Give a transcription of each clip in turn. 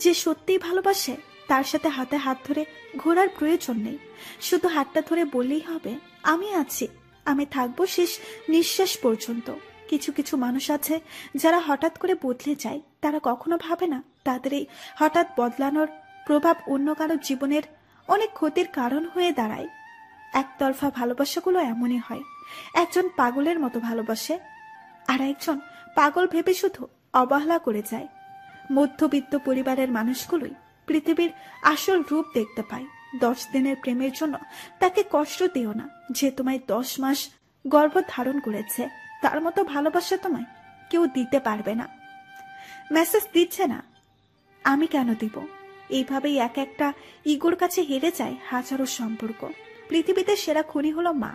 যে সত্যিই ভালোবাসে তার সাথে হাতে হাত ধরে ঘোরার প্রয়োজন নেই, শুধু হাতটা ধরে বললেই হবে আমি আছি, আমি থাকবো শেষ নিঃশ্বাস পর্যন্ত। কিছু কিছু মানুষ আছে যারা হঠাৎ করে বদলে যায়, তারা কখনো ভাবে না তাদের এই হঠাৎ বদলানোর প্রভাব অন্য কারো জীবনের অনেক ক্ষতির কারণ হয়ে দাঁড়ায়। একতরফা ভালোবাসাগুলো এমনই হয়, একজন পাগলের মতো ভালোবাসে আর একজন পাগল ভেবে শুধু অবহেলা করে যায়। মধ্যবিত্ত পরিবারের মানুষগুলোই পৃথিবীর আসল রূপ দেখতে পায়। 10 দিনের প্রেমের জন্য তাকে কষ্ট দিও না। যে তোমায় 10 মাস গর্ভ ধারণ করেছে, তার মতো ভালোবাসা তোমায় কেউ দিতে পারবে না। মেসেজ দিচ্ছে না, আমি কেন দিব? এইভাবেই এক একটা ইগোর কাছে হেরে যায় হাজারো সম্পর্ক। পৃথিবীতে সেরা খুনি হলো মা,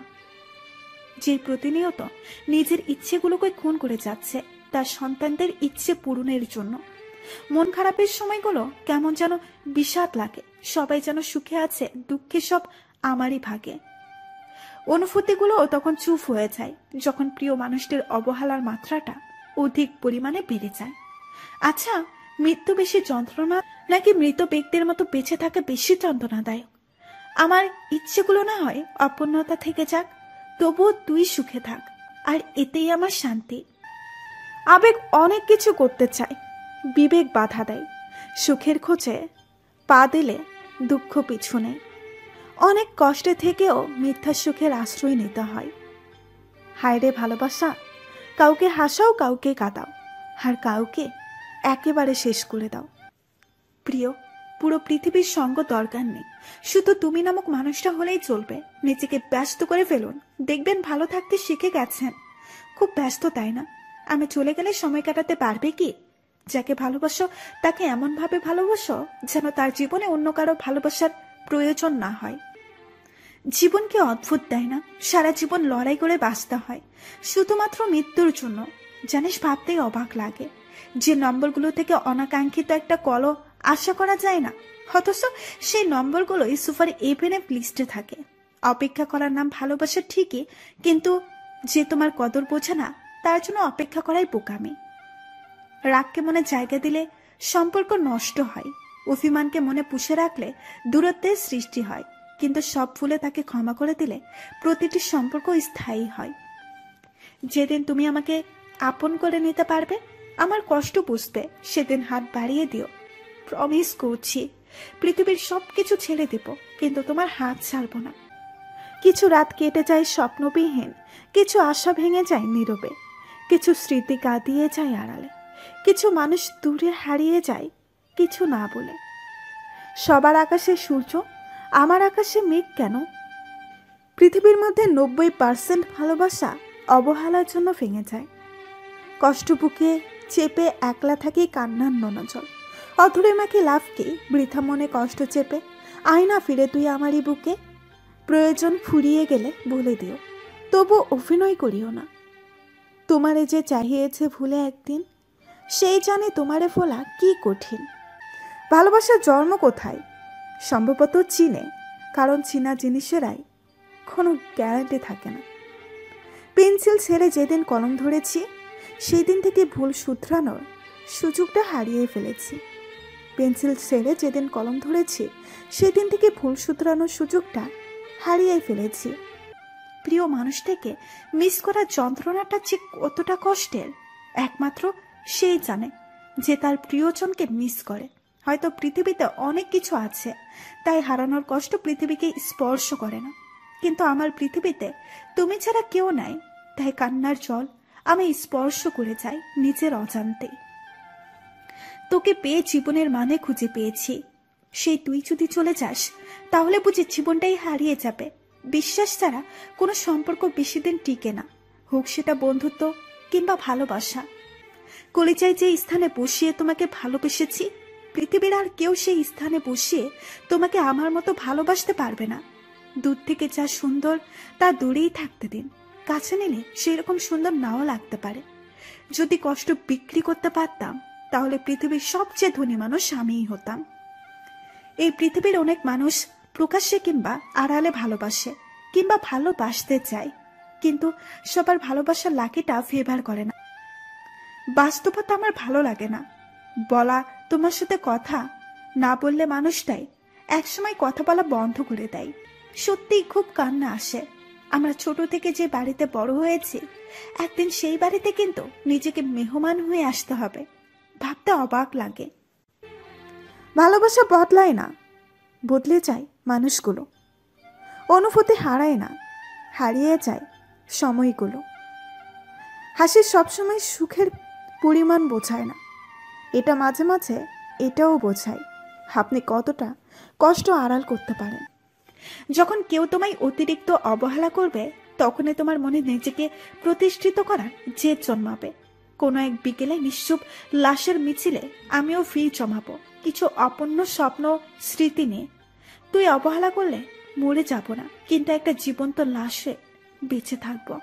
যে প্রতিনিয়ত নিজের ইচ্ছেগুলোকে খুন করে যাচ্ছে তার সন্তানদের ইচ্ছে পূরণের জন্য। মন খারাপের সময়গুলো কেমন যেন বিষাদ লাগে, সবাই যেন সুখে আছে, দুঃখে সব আমারই ভাগে। অনুভূতিগুলো তখন চুপ হয়ে যায় যখন প্রিয় মানুষটির অবহেলার মাত্রাটা অধিক পরিমাণে বেড়ে যায়। আচ্ছা, মৃত্যু বেশি যন্ত্রণা নাকি মৃত ব্যক্তির মতো বেঁচে থাকা বেশি যন্ত্রণাদায়ক? আমার ইচ্ছেগুলো না হয় অপূর্ণতা থেকে যাক, তবুও তুই সুখে থাক, আর এতেই আমার শান্তি। আবেগ অনেক কিছু করতে চায়, বিবেক বাধা দেয়। সুখের খোঁজে পা দিলে দুঃখ পিছু নেই। অনেক কষ্টে থেকেও মিথ্যা সুখের আশ্রয় নিতে হয়। হায় রে ভালোবাসা, কাউকে হাসাও, কাউকে কাঁদাও, আর কাউকে একেবারে শেষ করে দাও। প্রিয়, পুরো পৃথিবীর সঙ্গ দরকার নেই, শুধু তুমি নামক মানুষটা হলেই চলবে। নিজেকে ব্যস্ত করে ফেলুন, দেখবেন ভালো থাকতে শিখে গেছেন। খুব ব্যস্ত, তাই না? আমি চলে গেলে সময় কাটাতে পারবে কি? যাকে ভালোবাসো তাকে এমন ভাবে ভালোবাসো যেন তার জীবনে অন্য কারো ভালোবাসার প্রয়োজন না হয়। জীবনকে অদ্ভুত, তাই না? সারা জীবন লড়াই করে বাঁচতে হয় শুধুমাত্র মৃত্যুর জন্য। জানিস, ভাবতেই অবাক লাগে যে নম্বরগুলো থেকে অনাকাঙ্ক্ষিত একটা কল আশা করা যায় না, অথচ সেই নম্বরগুলোই সুপার এভেনএফ লিস্টে থাকে। অপেক্ষা করার নাম ভালোবাসা ঠিকই, কিন্তু যে তোমার কদর বোঝে না তার জন্য অপেক্ষা করাই বোকামি। রাগকে মনে জায়গা দিলে সম্পর্ক নষ্ট হয়, অভিমানকে মনে পুষে রাখলে দূরত্বের সৃষ্টি হয়, কিন্তু সব ভুলে তাকে ক্ষমা করে দিলে প্রতিটি সম্পর্ক স্থায়ী হয়। যেদিন তুমি আমাকে আপন করে নিতে পারবে, আমার কষ্ট বুঝবে, সেদিন হাত বাড়িয়ে দিও। প্রমিস করছি, পৃথিবীর সবকিছু ছেড়ে দেব, কিন্তু তোমার হাত ছাড়বো না। কিছু রাত কেটে যায় স্বপ্নবিহীন, কিছু আশা ভেঙে যায় নীরবে, কিছু স্মৃতি কাঁদিয়ে যায় আড়ালে, কিছু মানুষ দূরে হারিয়ে যায় কিছু না বলে। সবার আকাশে সূর্য, আমার আকাশে মেঘ কেন? পৃথিবীর মধ্যে 90% ভালোবাসা অবহেলার জন্য ভেঙে যায়। কষ্ট বুকে চেপে একলা থাকি কান্নার নোনা জল। অধরে মাকে লাভ কি বৃথা মনে কষ্ট চেপে? আয় না ফিরে তুই আমারই বুকে। প্রয়োজন ফুরিয়ে গেলে বলে দিও, তবু অভিনয় করিও না। তোমারে যে চাহিয়েছে ভুলে একদিন, সেই জানে তোমারে ফোলা কি কঠিন। ভালোবাসার জন্ম কোথায়? সম্ভবত চীনে, কারণ চীনা জিনিসেরাই কোনো গ্যারান্টি থাকে না। পেন্সিল ছেড়ে যেদিন কলম ধরেছি, সেই দিন থেকে ভুল শুধরানোর সুযোগটা হারিয়ে ফেলেছি। পেন্সিল ছেড়ে যেদিন কলম ধরেছি, সেদিন থেকে ভুল শুধরানোর সুযোগটা হারিয়ে ফেলেছি। প্রিয় মানুষটাকে মিস করার যন্ত্রণাটা যে কতটা কষ্টের, একমাত্র সেই জানে যে তার প্রিয়জনকে মিস করে। হয়তো পৃথিবীতে অনেক কিছু আছে, তাই হারানোর কষ্ট পৃথিবীকে স্পর্শ করে না, কিন্তু আমার পৃথিবীতে তুমি ছাড়া কেউ নাই, তাই কান্নার জল আমি স্পর্শ করে যাই নিজের অজান্তেই। তোকে পেয়ে জীবনের মানে খুঁজে পেয়েছি, সেই তুই যদি চলে যাস তাহলে বুঝি জীবনটাই হারিয়ে যাবে। বিশ্বাস ছাড়া কোনো সম্পর্ক বেশি দিন টিকে না, হোক সেটা বন্ধুত্ব কিংবা ভালোবাসা। কলিজায় যে স্থানে বসিয়ে তোমাকে ভালোবেসেছি, পৃথিবীর আর কেউ সেই স্থানে বসিয়ে তোমাকে আমার মতো ভালোবাসতে পারবে না। দূর থেকে যা সুন্দর তা দূরেই থাকতে দিন, কাছে নিলে সেই রকম সুন্দর নাও লাগতে পারে। যদি কষ্ট বিক্রি করতে পারতাম তাহলে পৃথিবীর সবচেয়ে ধনী মানুষ আমিই হতাম। এই পৃথিবীর অনেক মানুষ প্রকাশ্যে কিংবা আড়ালে ভালোবাসে কিংবা ভালোবাসতে চায়, কিন্তু সবার ভালোবাসার লাকিটা ফেভার করে না। বাস্তবতা আমার ভালো লাগে না, বলা তোমার সাথে কথা না বললে মানুষটাই একসময় কথা বলা বন্ধ করে দেয়। সত্যিই খুব কান্না আসে। আমরা ছোট থেকে যে বাড়িতে বড় হয়েছি, একদিন সেই বাড়িতে কিন্তু নিজেকে মেহমান হয়ে আসতে হবে, ভাবতে অবাক লাগে। ভালোবাসা বদলায় না, বদলে যায় মানুষগুলো। অনুভূতি হারায় না, হারিয়ে যায় সময়গুলো। হাসি সবসময় সুখের পরিমাণ বোঝায় না, এটা মাঝে মাঝে এটাও বোঝায় আপনি কতটা কষ্ট আড়াল করতে পারেন। যখন কেউ তোমায় অতিরিক্ত অবহেলা করবে, তখনই তোমার মনে নিজেকে প্রতিষ্ঠিত করার জেদ জন্মাবে। কোনো এক বিকেলে নিশ্চুপ লাশের মিছিলে আমিও ভিড় জমাবো, কিছু অপূর্ণ স্বপ্ন স্মৃতি নিয়ে। তুই অবহেলা করলে মরে যাব না, কিন্তু একটা জীবন্ত লাশে বেঁচে থাকবো।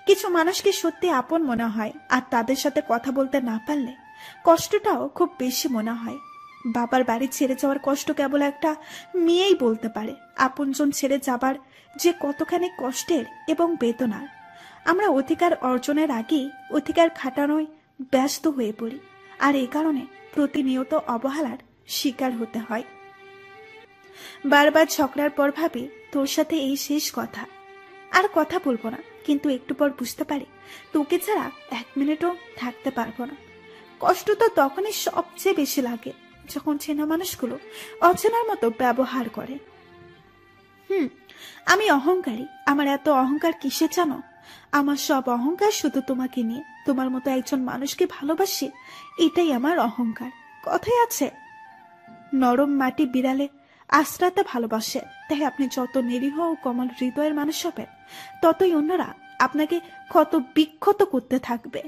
কিছু মানুষকে সত্যি আপন মনে হয়, আর তাদের সাথে কথা বলতে না পারলে কষ্টটাও খুব বেশি মনে হয়। বাবার বাড়ি ছেড়ে যাওয়ার কষ্ট কেবল একটা মেয়েই বলতে পারে। আপনজন ছেড়ে যাবার যে কতখানি কষ্টের এবং বেদনার, আমরা অধিকার অর্জনের আগেই অধিকার খাটানোয় ব্যস্ত হয়ে পড়ি, আর এই কারণে প্রতিনিয়ত অবহেলার শিকার হতে হয়। বারবার ঝগড়ার পর ভাবি তোর সাথে এই শেষ কথা, আর কথা বলবো না। কিন্তু একটু পর বুঝতে পারি তোকে ছাড়া 1 মিনিটও থাকতে পারবো না। কষ্ট তো তখনই সবচেয়ে বেশি লাগে যখন চেনা মানুষগুলো অচেনার মতো ব্যবহার করে। আমি অহংকারী। আমার এত অহংকার কিসে জানো? আমার সব অহংকার শুধু তোমাকে নিয়ে। তোমার মতো একজন মানুষকে ভালোবাসি, এটাই আমার অহংকার। কথাই আছে, নরম মাটি বিড়ালে আশ্রাতে ভালোবাসে। তাই আপনি যত নিরীহ ও কোমল হৃদয়ের মানুষ হবেন, ততই অন্যরা আপনাকে ক্ষত বিক্ষত করতে থাকবে।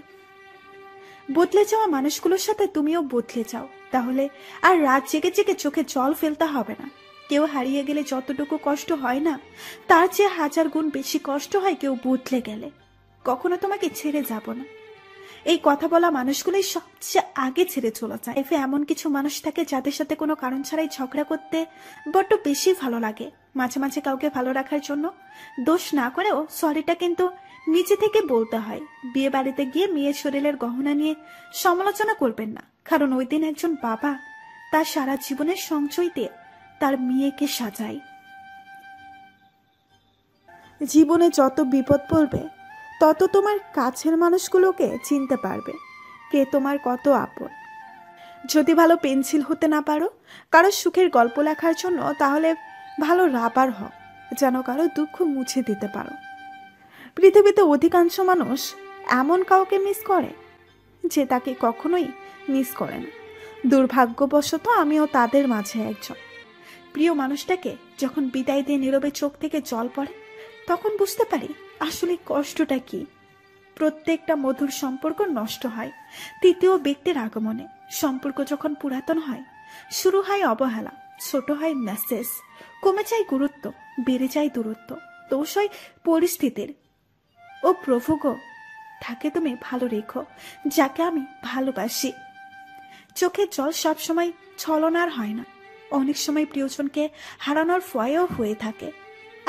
বদলে যাওয়া মানুষগুলোর সাথে তুমিও বদলে যাও, তাহলে আর রাত জেগে জেগে চোখে জল ফেলতে হবে না। কেউ হারিয়ে গেলে যতটুকু কষ্ট হয় না, তার চেয়ে 1000 গুণ বেশি কষ্ট হয় কেউ বদলে গেলে। কখনো তোমাকে ছেড়ে যাব না, এই কথা বলা মানুষগুলোই সবচেয়ে আগে ছেড়ে চলে যায়। এফে এমন কিছু মানুষ থাকে যাদের সাথে কোনো কারণ ছাড়াই ঝগড়া করতে বড্ড বেশি ভালো লাগে। মাঝে মাঝে কাউকে ভালো রাখার জন্য দোষ না করেও সরিটা কিন্তু নিচে থেকে বলতে হয়। বিয়ে বাড়িতে গিয়ে মেয়ের শরীরের গহনা নিয়ে সমালোচনা করবেন না, কারণ ওই দিন একজন বাবা তার সারা জীবনের সঞ্চয় দিয়ে তার মেয়েকে সাজায়। জীবনে যত বিপদ পড়বে, তত তোমার কাছের মানুষগুলোকে চিনতে পারবে কে তোমার কত আপন। যদি ভালো পেন্সিল হতে না পারো কারো সুখের গল্প লেখার জন্য, তাহলে ভালো রাবার হও, যেন কারো দুঃখ মুছে দিতে পারো। পৃথিবীতে অধিকাংশ মানুষ এমন কাউকে মিস করে যে তাকে কখনোই মিস করে না। দুর্ভাগ্যবশত আমিও তাদের মাঝে একজন। প্রিয় মানুষটাকে যখন বিদায় দিয়ে নীরবে চোখ থেকে জল পড়ে, তখন বুঝতে পারি আসলে কষ্টটা কি। প্রত্যেকটা মধুর সম্পর্ক নষ্ট হয় তৃতীয় ব্যক্তির আগমনে। সম্পর্ক যখন পুরাতন হয়, শুরু হয় অবহেলা, ছোট হয় মেসেজ, কমে যায় গুরুত্ব, বেড়ে যায় দূরত্ব, দোষ হয় পরিস্থিতির। ও প্রভু গো, থাকে তুমি ভালো রেখো যাকে আমি ভালোবাসি। চোখের জল সবসময় ছলনার হয় না, অনেক সময় প্রিয়জনকে হারানোর ভয়ও হয়ে থাকে।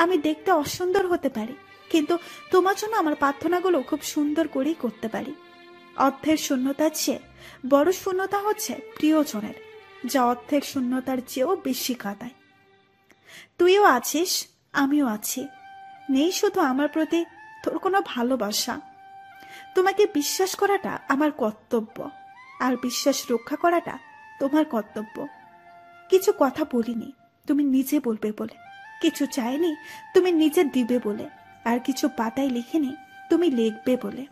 আমি দেখতে অসুন্দর হতে পারি, কিন্তু তোমার জন্য আমার প্রার্থনাগুলো খুব সুন্দর করেই করতে পারি। অর্থের শূন্যতার চেয়ে বড় শূন্যতা হচ্ছে প্রিয়জনের, যা অর্থের শূন্যতার চেয়েও বেশি কাঁদায়। তুইও আছিস, আমিও আছি, নেই শুধু আমার প্রতি তোর কোনো ভালোবাসা। তোমাকে বিশ্বাস করাটা আমার কর্তব্য, আর বিশ্বাস রক্ষা করাটা তোমার কর্তব্য। কিছু কথা বলিনি তুমি নিজে বলবে বলে, কিছু চাইনি তুমি নিজে দিবে বলে, আর কিছু পাতায় লিখিনি তুমি লিখবে বলে।